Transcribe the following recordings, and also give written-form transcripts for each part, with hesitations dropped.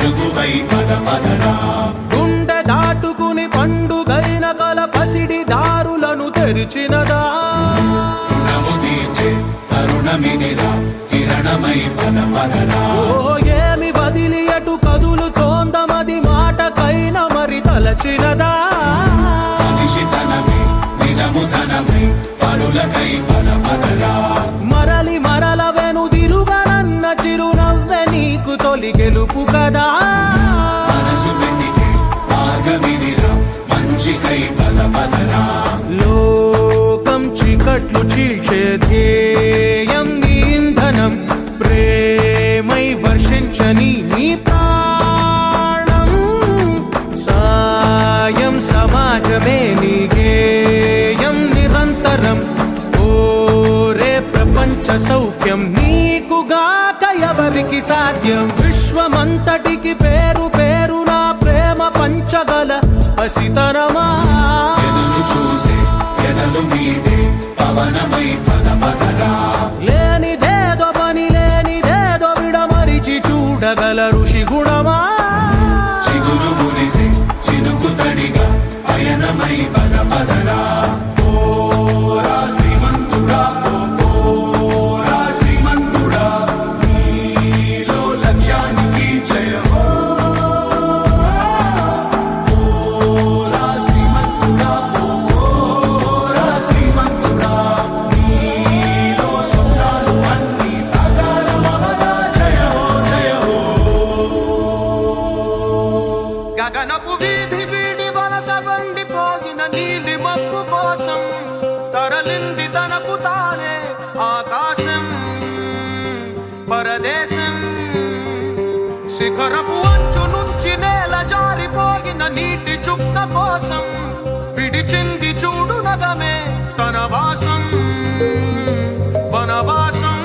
వెలుగువై పద పదరా. గుండె దాటుకుని పండుగైన కల పసిడి దారులను తెరిచినదా. రుణము తీర్చే తరుణమిదిరా కిరణమై పద పదరా. ఓ ఏమి వదిలి అటు కదులుతోందమది మాటకైన మరి తలచినదా. మనిషితనమే నిజముతనమై పరులకై పద పదరా. మరలి మరల వెనుదిరుగనన్న చిరునవ్వె నీకు తొలి గెలుపు కదా. మనసు వెతికే మార్గమిదిరా మంచికై పద పదరా. లోకం చీకట్లు చీల్చే ధ్యేయం నీ ఇంధనం ప్రేమై వర్షించని నీ ప్రాణం. సాయం సమాజమే నీ గేయం నిరంతరం. ఓరే ప్రపంచ సౌఖ్యం నీకుగాక ఎవరికి సాధ్యం. విశ్వమంతటికి పేరు పేరు నా ప్రేమ పంచగల పసితనమా. ఎదురు చూసే ఎదలు మీడే పవనమై పద పదరా. లేనిదేదో పని లేనిదేదో విడమరిచి చూడగల ఋషి గుణమా. చిగురు మురిసే చినుకు తడిగా పయనమై పద పదరా. ఓరా శ్రీమంతుడా ఓరా శ్రీమంతుడా నీలో లక్ష్యానికి జయమో. ఓరా శ్రీమంతుడా ఓరా శ్రీమంతుడా నీలో స్వప్నాలు అన్నీ సాకారమవగా జయమో జయమో. గగనపు వీధి వీడి వలస వండిపోగిన నీలి మబ్బు కోసం తరలింది తనకు తానే ఆకాశం పరదేశం. శిఖరపు అంచు నుంచి నేల జారిపోగిన నీటి చుక్క కోసం విడిచింది చూడు నగమే తన వాసం వనవాసం.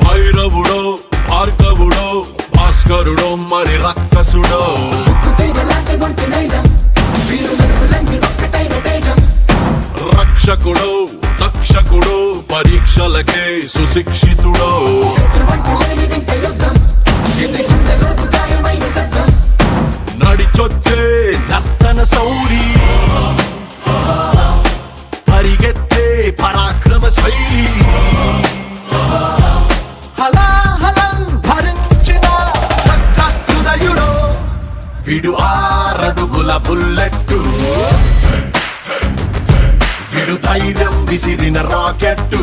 భైరవుడో భార్గవుడో భాస్కరుడో మరి రక్కసుడో. రక్షకుడో దక్షకుడో పరీక్షలకే సుశిక్షితుడో. నడిచొచ్చే నర్తన సౌరి పరిగెత్తే పరాక్రమ శైలి. హలాహలం భరించిన హృదయుడో విడు 6 అడుగుల బుల్లెట్టు. విడు ధైర్యం విసిరిన రాకెట్టు.